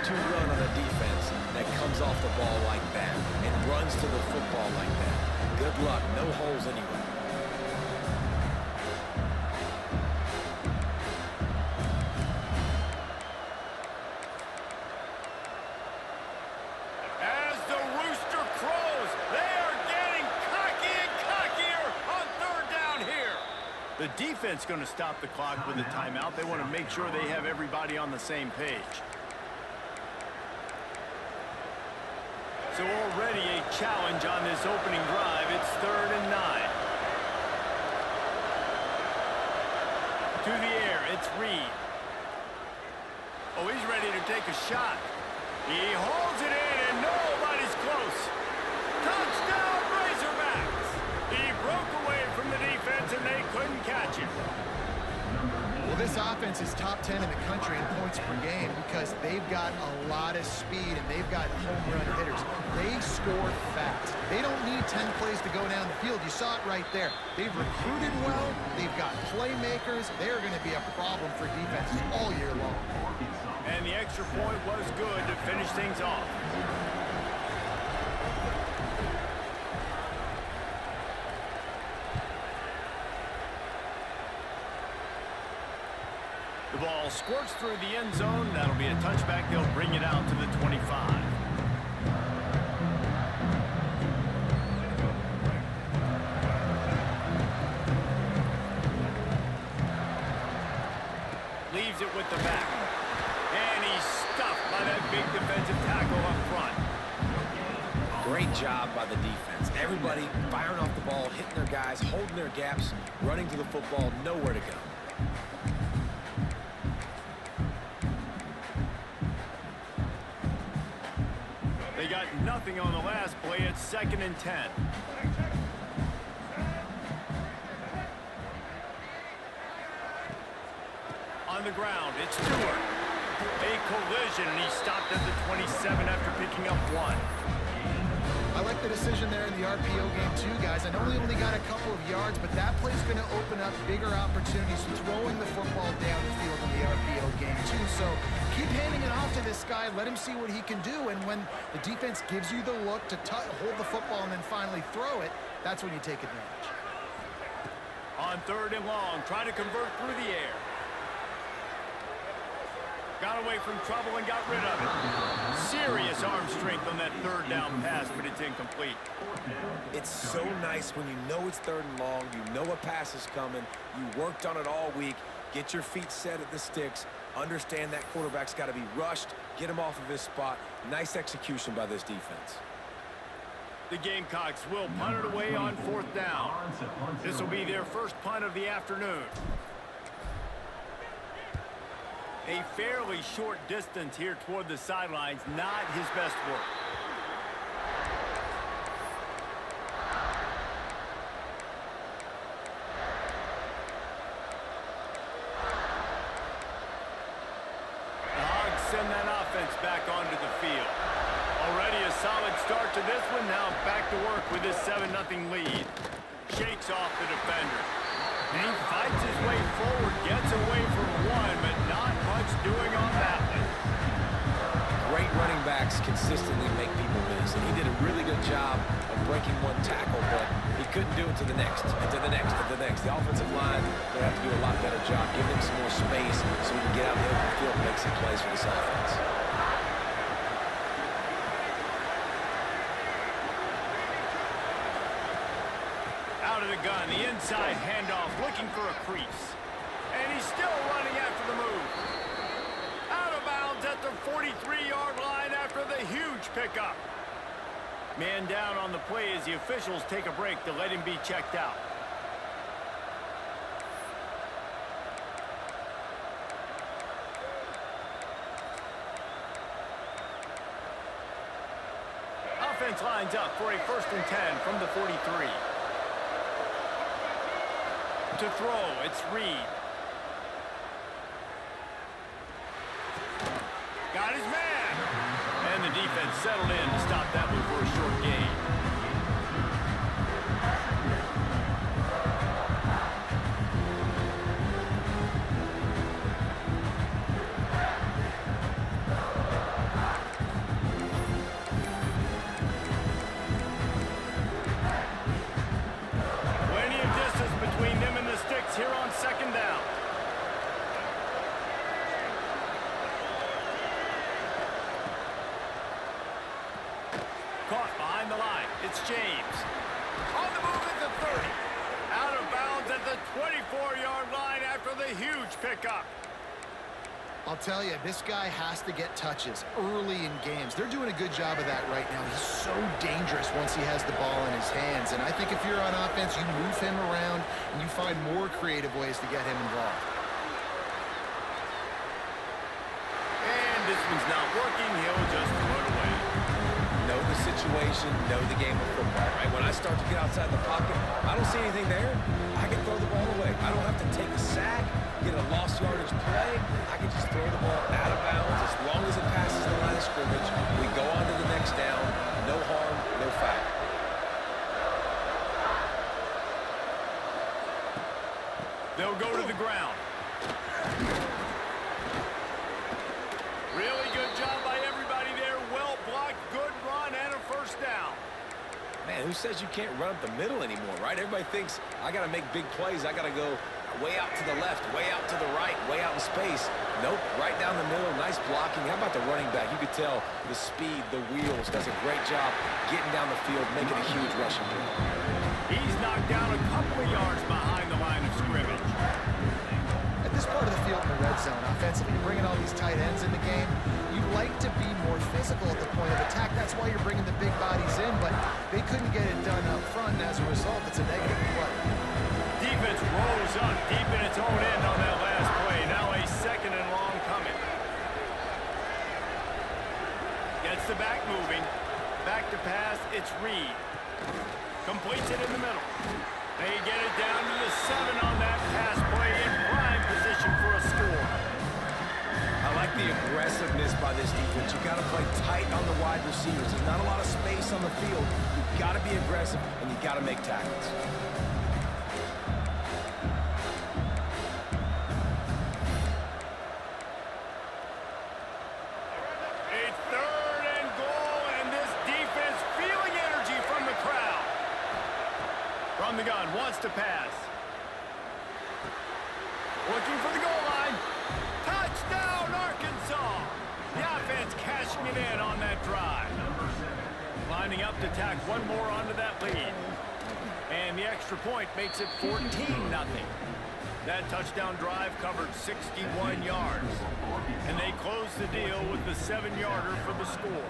go-to run on a defense that comes off the ball like that and runs to the football like that. Good luck. No holes anywhere. As the rooster crows, they are getting cocky and cockier on third down here. The defense going to stop the clock with a timeout. They want to make sure they have everybody on the same page. So already a challenge on this opening drive. It's 3rd and 9. To the air, it's Reed. Oh, he's ready to take a shot. He holds it in, and nobody's close. Touchdown, Razorbacks! He broke away from the defense, and they couldn't catch him. Well, this offense is top 10 in the country in points per game because they've got a lot of speed and they've got home run hitters. They score fast. They don't need 10 plays to go down the field. You saw it right there. They've recruited well. They've got playmakers. They're going to be a problem for defenses all year long. And the extra point was good to finish things off. The ball squirts through the end zone. That'll be a touchback. They'll bring it out to the 25. Leaves it with the back. And he's stuffed by that big defensive tackle up front. Great job by the defense. Everybody firing off the ball, hitting their guys, holding their gaps, running to the football, nowhere to go. They got nothing on the last play. It's 2nd and 10. On the ground, it's Stewart. A collision, and he stopped at the 27 after picking up 1. I like the decision there in the RPO game too, guys. I know he only got a couple of yards, but that play's going to open up bigger opportunities throwing the football down the field in the RPO game too. So keep handing it off to this guy. Let him see what he can do. And when the defense gives you the look to hold the football and then finally throw it, that's when you take advantage. On 3rd and long, trying to convert through the air. Got away from trouble and got rid of it. Serious arm strength on that 3rd down pass, but it's incomplete. It's so nice when you know it's 3rd and long, you know a pass is coming, you worked on it all week, get your feet set at the sticks, understand that quarterback's got to be rushed, get him off of his spot. Nice execution by this defense. The Gamecocks will punt it away on 4th down. This will be their first punt of the afternoon. A fairly short distance here toward the sidelines, not his best work. The Hogs send that offense back onto the field. Already a solid start to this one, now back to work with his 7-0 lead. Shakes off the defender. And he fights his way forward, gets away from 1, but not much doing on that one. Great running backs consistently make people miss, and he did a really good job of breaking 1 tackle, but he couldn't do it to the next, and to the next, and to the next. The offensive line will have to do a lot better job, giving him some more space so he can get out in the open field and make some plays for this offense. Out of the gun, the inside handoff, looking for a crease. And he's still running after the move. Out of bounds at the 43-yard line after the huge pickup. Man down on the play as the officials take a break to let him be checked out. Offense lines up for a 1st and 10 from the 43. To throw, it's Reed. Got his man. And the defense settled in to stop that one for a short gain. It's James. On the move at the 30. Out of bounds at the 24-yard line after the huge pickup. I'll tell you, this guy has to get touches early in games. They're doing a good job of that right now. He's so dangerous once he has the ball in his hands. And I think if you're on offense, you move him around and you find more creative ways to get him involved. And this one's not working. He'll just throw it away. Know the situation, know the game of football, right? When I start to get outside the pocket, I don't see anything there. I can throw the ball away. I don't have to take a sack, get a lost yardage play. I can just throw the ball out of bounds. As long as it passes the line of scrimmage, we go on to the next down. No harm, no foul. They'll go to the ground. Really good job by everybody there. Well blocked, good run, and a first down. Man, who says you can't run up the middle anymore, right? Everybody thinks I got to make big plays. I got to go way out to the left, way out to the right, way out in space. Nope, right down the middle. Nice blocking. How about the running back? You could tell the speed, the wheels, does a great job getting down the field, making a huge rushing play. He's knocked down a couple of yards behind the line of scrimmage. At this part of the field in the red zone, offensively, you're bringing all these tight ends in the game. You'd like to be more physical at the point of attack. That's why you're bringing the big bodies in, but they couldn't get it done up front, and as a result, it's a negative play. Defense rolls up deep in its own end on that last play. Now a second and long coming. Gets the back moving. Back to pass, it's Reed. Completes it in the middle. They get it down to the 7 on that pass play in prime position for a score. I like the aggressiveness by this defense. You got to play tight on the wide receivers. There's not a lot of space on the field. You've got to be aggressive, and you've got to make tackles. A third and goal, and this defense feeling energy from the crowd. From the gun, wants to pass. Looking for the goal line. Touchdown, Arkansas! The offense cashing it in on that drive. Lining up to tack one more onto that lead. And the extra point makes it 14-0. That touchdown drive covered 61 yards. And they close the deal with the 7-yarder for the score.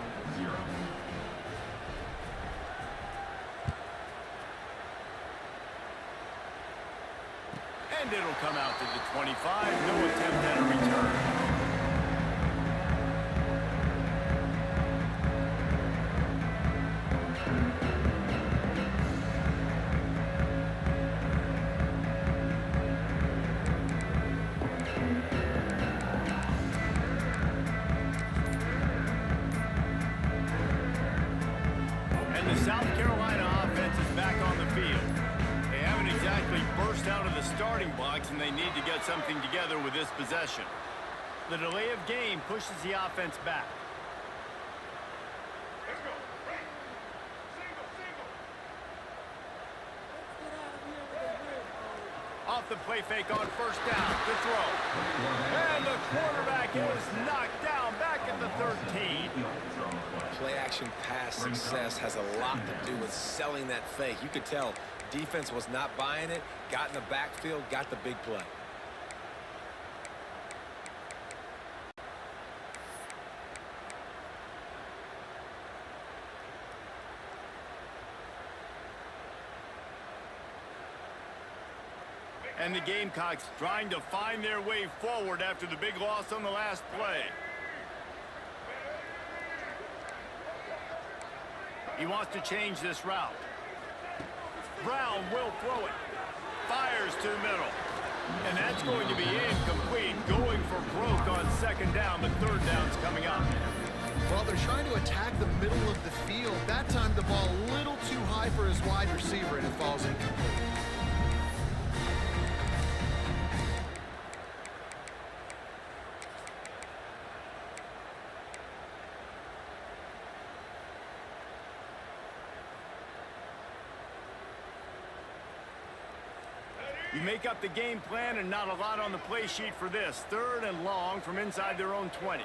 And it'll come out to the 25. No attempt at a return. And the South Carolina offense is back on the field. They haven't exactly burst out of the starting blocks, and they need to get something together with this possession. The delay of game pushes the offense back. Off the play fake on first down to throw. And the quarterback is knocked down back at the 13. Play action pass success has a lot to do with selling that fake. You could tell defense was not buying it, got in the backfield, got the big play. And the Gamecocks trying to find their way forward after the big loss on the last play. He wants to change this route. Brown will throw it. Fires to the middle. And that's going to be incomplete. Going for broke on second down, but third down's coming up. Well, they're trying to attack the middle of the field. That time the ball a little too high for his wide receiver, and it falls incomplete. You make up the game plan and not a lot on the play sheet for this. Third and long from inside their own 20.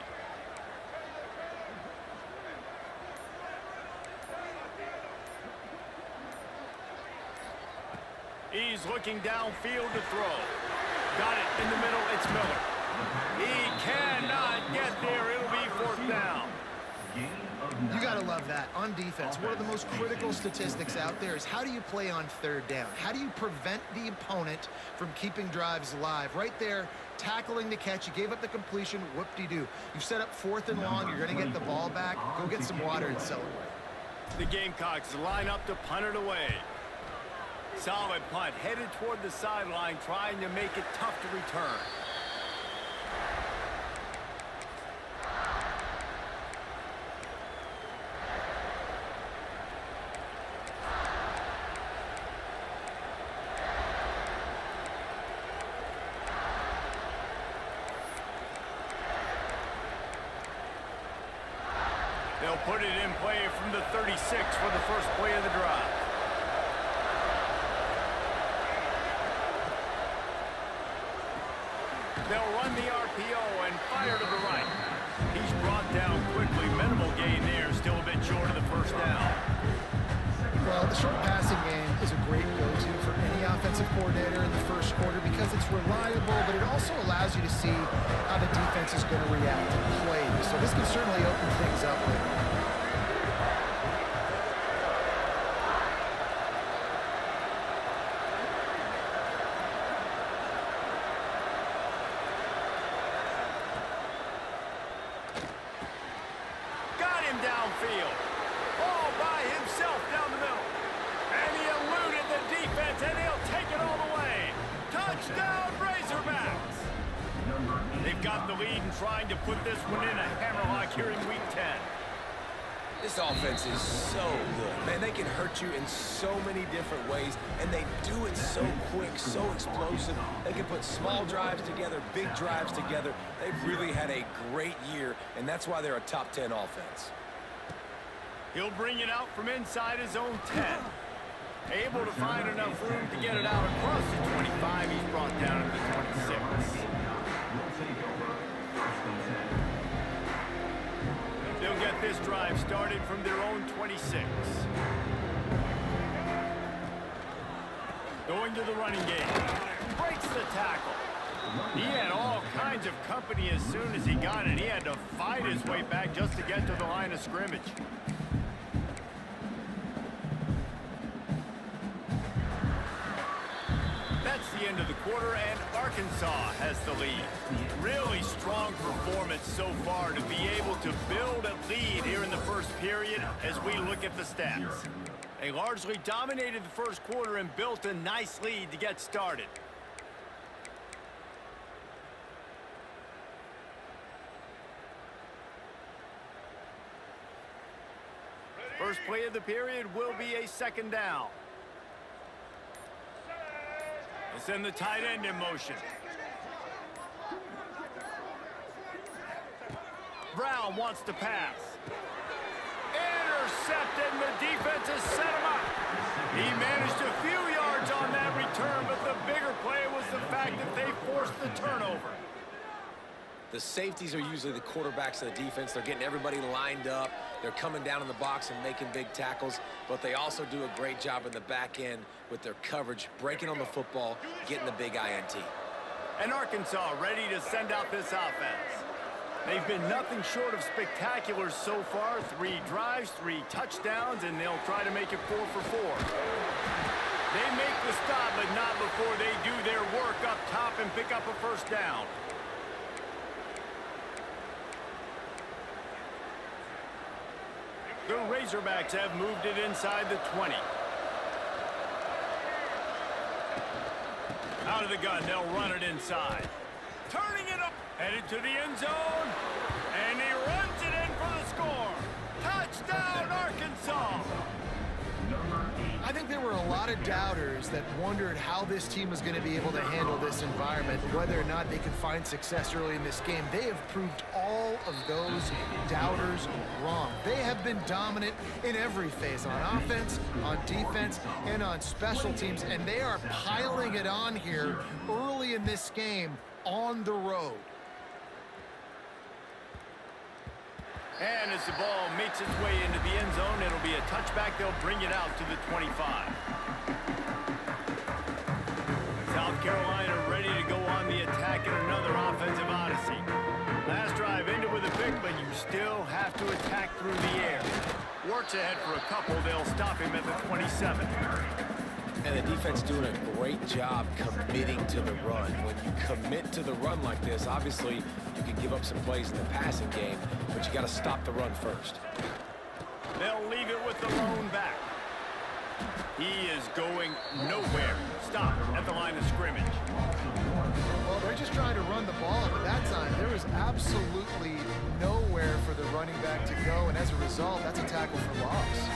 He's looking downfield to throw. Got it in the middle. It's Miller. He cannot get there. It'll be 4th down. You got to love that. On defense, one of the most critical statistics out there is how do you play on 3rd down? How do you prevent the opponent from keeping drives alive? Right there, tackling the catch. You gave up the completion. Whoop-de-doo. You've set up 4th and long. You're going to get the ball back. Go get some water and celebrate. The Gamecocks line up to punt it away. Solid punt, headed toward the sideline, trying to make it tough to return. They'll put it in play from the 36 for the first play of the drive. They'll run the RPO and fire to the right. He's brought down quickly. Minimal gain there, still a bit short of the 1st down. Well, the short passing game is a great go-to for any offensive coordinator in the 1st quarter because it's reliable, but it also allows you to see how the defense is going to react to plays. So this can certainly open things up later on. Got him downfield. All by himself down the middle. And he eluded the defense, and he'll take it all the way. Touchdown, Razorbacks! They've got the lead and trying to put this one in a hammerlock here in Week 10. This offense is so good. Man, they can hurt you in so many different ways, and they do it so quick, so explosive. They can put small drives together, big drives together. They've really had a great year, and that's why they're a top 10 offense. He'll bring it out from inside his own 10. Able to find enough room to get it out across the 25. He's brought down to the 26. They'll get this drive started from their own 26. Going to the running game. Breaks the tackle. He had all kinds of company as soon as he got it. He had to fight his way back just to get to the line of scrimmage. That's the end of the quarter, and Arkansas has the lead. Really strong performance so far to be able to build a lead here in the 1st period as we look at the stats. They largely dominated the 1st quarter and built a nice lead to get started. First play of the period will be a 2nd down. They send the tight end in motion. Brown wants to pass. Intercepted, and the defense has set him up. He managed a few yards on that return, but the bigger play was the fact that they forced the turnover. The safeties are usually the quarterbacks of the defense. They're getting everybody lined up. They're coming down in the box and making big tackles, but they also do a great job in the back end with their coverage, breaking on the football, getting the big INT. And Arkansas ready to send out this offense. They've been nothing short of spectacular so far. 3 drives, 3 touchdowns, and they'll try to make it 4 for 4. They make the stop, but not before they do their work up top and pick up a 1st down. The Razorbacks have moved it inside the 20. Out of the gun, they'll run it inside. Turning it up, headed to the end zone, and he runs it in for the score. Touchdown, Arkansas! I think there were a lot of doubters that wondered how this team was going to be able to handle this environment, whether or not they could find success early in this game. They have proved all of those doubters wrong. They have been dominant in every phase, on offense, on defense, and on special teams, and they are piling it on here early in this game on the road. And as the ball makes its way into the end zone, it'll be a touchback. They'll bring it out to the 25. Carolina ready to go on the attack in another offensive odyssey. Last drive ended with a pick, but you still have to attack through the air. Works ahead for a couple. They'll stop him at the 27. And the defense doing a great job committing to the run. When you commit to the run like this, obviously you can give up some plays in the passing game, but you got to stop the run first. They'll leave it with the lone back. He is going nowhere. Stop at the line of scrimmage. Well, they're just trying to run the ball, but that time there was absolutely nowhere for the running back to go, and as a result, that's a tackle for loss.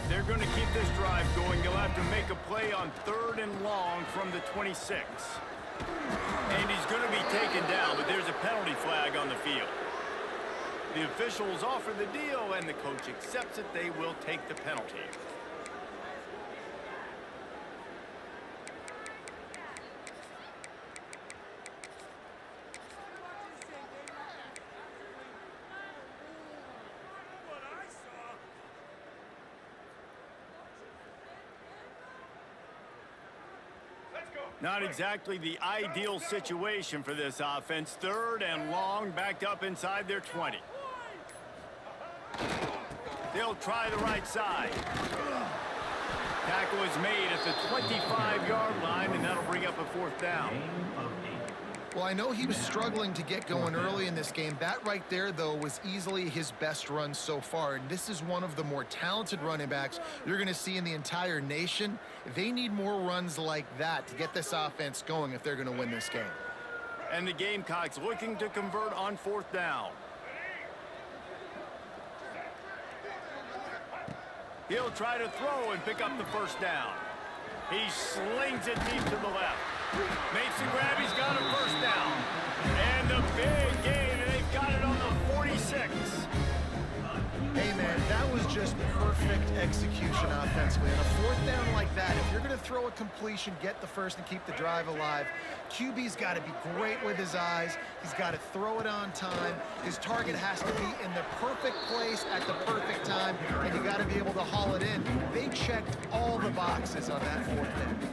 They're going to keep this drive going. You'll have to make a play on 3rd and long from the 26. And he's going to be taken down, but there's a penalty flag on the field. The officials offer the deal, and the coach accepts it. They will take the penalty. Not exactly the ideal situation for this offense. 3rd and long, backed up inside their 20. They'll try the right side. Tackle is made at the 25-yard line, and that'll bring up a 4th down. Well, I know he was struggling to get going early in this game. That right there, though, was easily his best run so far. And this is one of the more talented running backs you're going to see in the entire nation. They need more runs like that to get this offense going if they're going to win this game. And the Gamecocks looking to convert on 4th down. He'll try to throw and pick up the 1st down. He slings it deep to the left. Makes the grab, he's got a 1st down. And a big gain, and they've got it on the 46. Hey, man, that was just perfect execution offensively. On a 4th down like that, if you're going to throw a completion, get the 1st and keep the drive alive, QB's got to be great with his eyes. He's got to throw it on time. His target has to be in the perfect place at the perfect time, and you got to be able to haul it in. They checked all the boxes on that 4th down.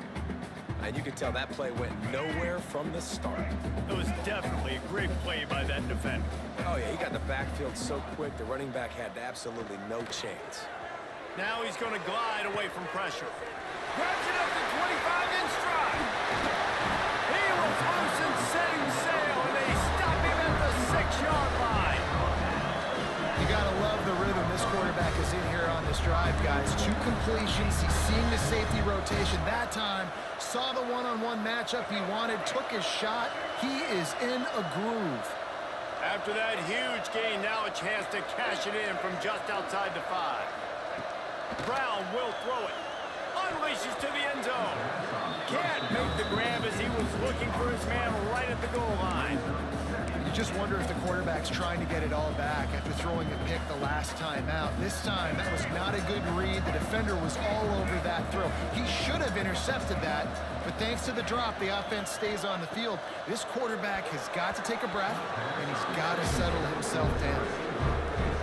And you can tell that play went nowhere from the start. It was definitely a great play by that defender. Oh, yeah, he got the backfield so quick, the running back had absolutely no chance. Now he's going to glide away from pressure. Grabs it up to 25 in stride. He was loose and setting sail, and they stop him at the 6-yard line. You got to love the rhythm this quarterback is in here on this drive, guys. 2 completions. He's seeing the safety rotation. That time, saw the one-on-one matchup he wanted, took his shot. He is in a groove. After that huge gain, now a chance to cash it in from just outside the 5. Brown will throw it. Unleashes to the end zone. Can't make the grab as he was looking for his man right at the goal line. You just wonder if the quarterback's trying to get it all back after throwing a pick the last time out. This time, that was not a good read. The defender was all over that throw. He should have intercepted that, but thanks to the drop, the offense stays on the field. This quarterback has got to take a breath, and he's got to settle himself down.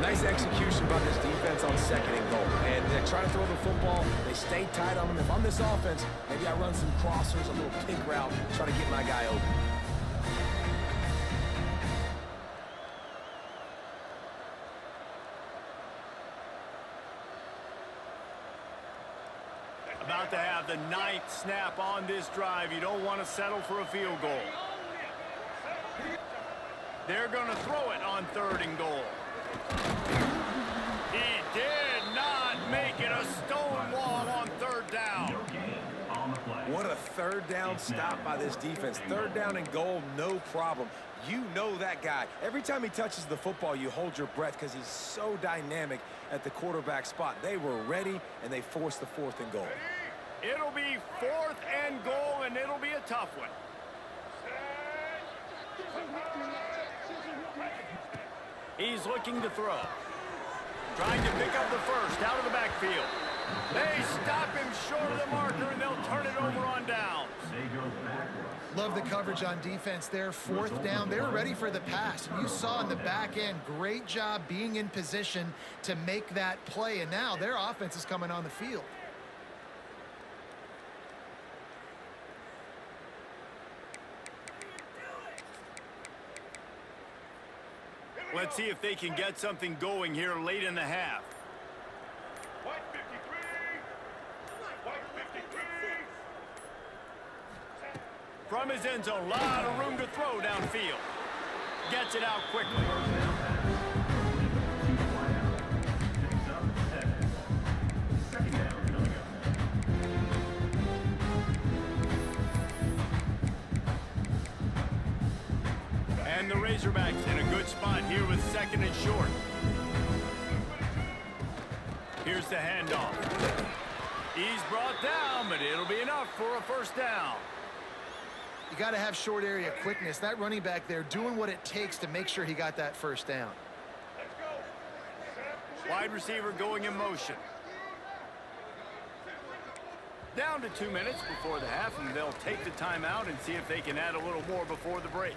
Nice execution by this defense on 2nd and goal. And they're trying to throw the football. They stay tight on him. If I'm this offense, maybe I run some crossers, a little pick route, try to get my guy open. About to have the 9th snap on this drive. You don't want to settle for a field goal. They're going to throw it on 3rd and goal. He did not make it. A stone wall on 3rd down. What a 3rd down stop by this defense. 3rd down and goal, no problem. You know that guy. Every time he touches the football, you hold your breath because he's so dynamic at the quarterback spot. They were ready, and they forced the 4th and goal. It'll be 4th and goal, and it'll be a tough one. He's looking to throw. Trying to pick up the 1st out of the backfield. They stop him short of the marker, and they'll turn it over on downs. Love the coverage on defense there. 4th down. They were ready for the pass. You saw in the back end, great job being in position to make that play. And now their offense is coming on the field. Let's see if they can get something going here late in the half. White 53. White 53. From his end zone, a lot of room to throw downfield. Gets it out quickly. And the Razorbacks in a good spot here with second and short. Here's the handoff. He's brought down, but it'll be enough for a first down. You got to have short area quickness. That running back there doing what it takes to make sure he got that first down. Wide receiver going in motion. Down to 2 minutes before the half, and they'll take the timeout and see if they can add a little more before the break.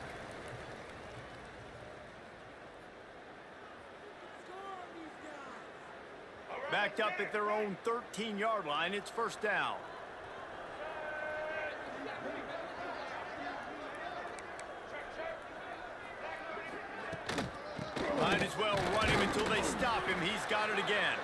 Backed up at their own 13-yard line, it's first down. Might as well run him until they stop him. He's got it again.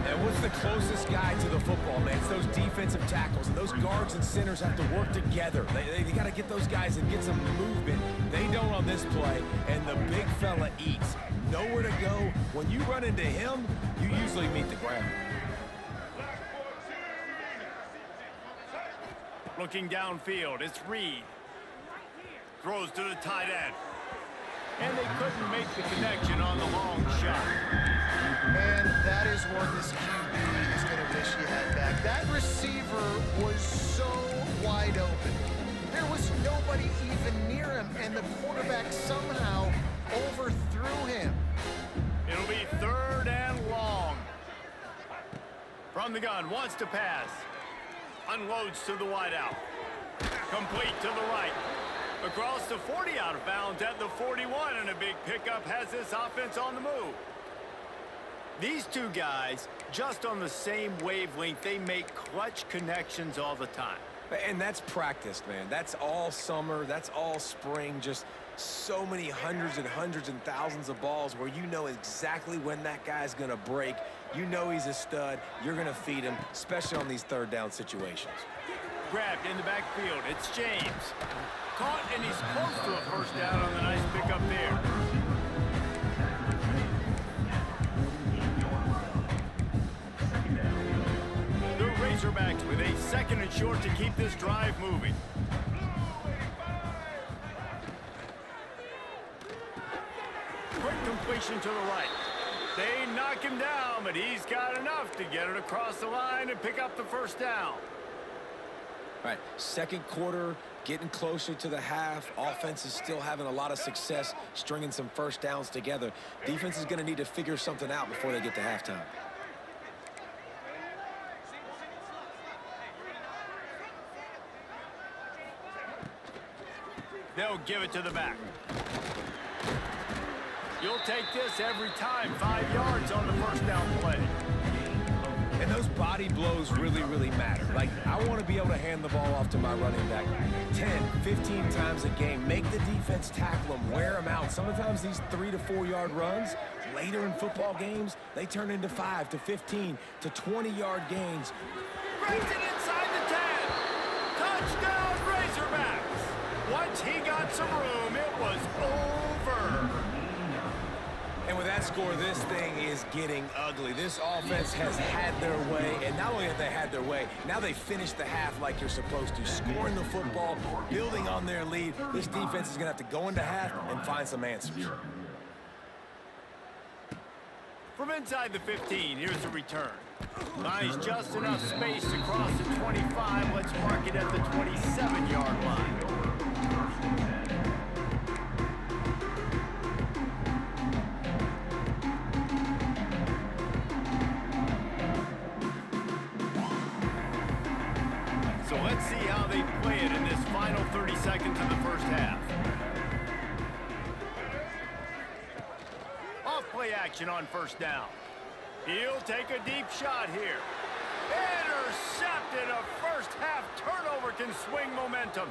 And what's the closest guy to the football, man? It's those defensive tackles. And those guards and centers have to work together. They got to get those guys and get some movement. They don't on this play, and the big fella eats. Nowhere to go. When you run into him, you usually meet the ground. Looking downfield, it's Reed. Throws to the tight end. And they couldn't make the connection on the long shot. Man, that is one this QB is going to wish he had back. That receiver was so wide open. There was nobody even near him, and the quarterback somehow overthrew him. It'll be third and long. From the gun, wants to pass. Unloads to the wideout. Complete to the right. Across the 40, out of bounds at the 41, and a big pickup has this offense on the move. These two guys, just on the same wavelength, they make clutch connections all the time. And that's practiced, man. That's all summer. That's all spring. Just so many hundreds and thousands of balls where you know exactly when that guy's going to break. You know he's a stud. You're going to feed him, especially on these third down situations. Grabbed in the backfield. It's James. Caught, and he's close to a first down on the nice pickup there. The Razorbacks with a second and short to keep this drive moving. Quick completion to the right. They knock him down, but he's got enough to get it across the line and pick up the first down. All right, second quarter, getting closer to the half. Offense is still having a lot of success stringing some first downs together. Defense is going to need to figure something out before they get to halftime. They'll give it to the back. You'll take this every time. 5 yards on the first down play. And those body blows really, really matter. Like, I want to be able to hand the ball off to my running back 10, 15 times a game. Make the defense tackle them, wear them out. Sometimes these 3 to 4 yard runs, later in football games, they turn into 5 to 15 to 20-yard gains. Brings it inside the 10. Touchdown, Razorbacks. Once he got some room, it was over. And with that score, this thing is getting ugly. This offense has had their way, and not only have they had their way, now they finished the half like you're supposed to, scoring the football, building on their lead. This defense is going to have to go into half and find some answers. From inside the 15, here's the return. Buys just enough space to cross the 25. Let's mark it at the 27-yard line. So let's see how they play it in this final 30 seconds of the first half. Off play action on first down. He'll take a deep shot here. Intercepted. A first half turnover can swing momentum.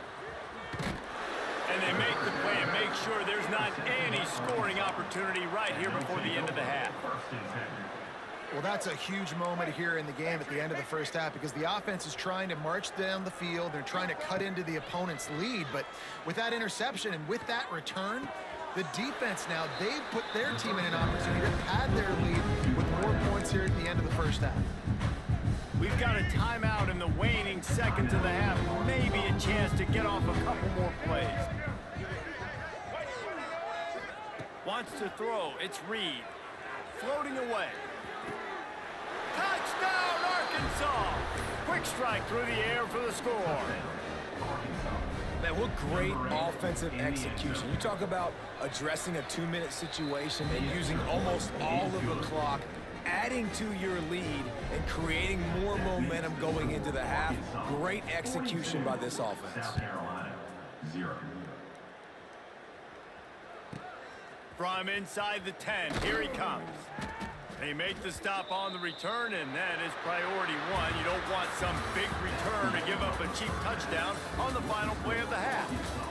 And they make the play and make sure there's not any scoring opportunity right here before the end of the half. Well, that's a huge moment here in the game at the end of the first half because the offense is trying to march down the field. They're trying to cut into the opponent's lead. But with that interception and with that return, the defense now, they've put their team in an opportunity to pad their lead with more points here at the end of the first half. We've got a timeout in the waning seconds of the half. Maybe a chance to get off a couple more plays. Wants to throw. It's Reed. Floating away. Touchdown, Arkansas! Quick strike through the air for the score. Man, what great offensive execution. You talk about addressing a 2-minute situation and using almost all of the clock, adding to your lead and creating more momentum going into the half. Great execution by this offense. From inside the 10, here he comes. They make the stop on the return, and that is priority one. You don't want some big return to give up a cheap touchdown on the final play of the half.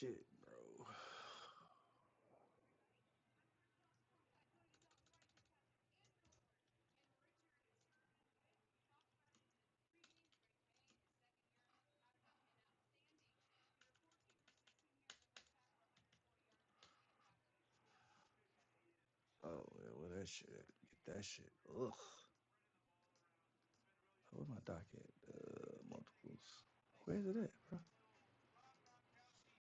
shit, bro. Oh, yeah, well, that shit. Get that shit. Ugh. Where my doc at? Multiples. Where's it at, bro?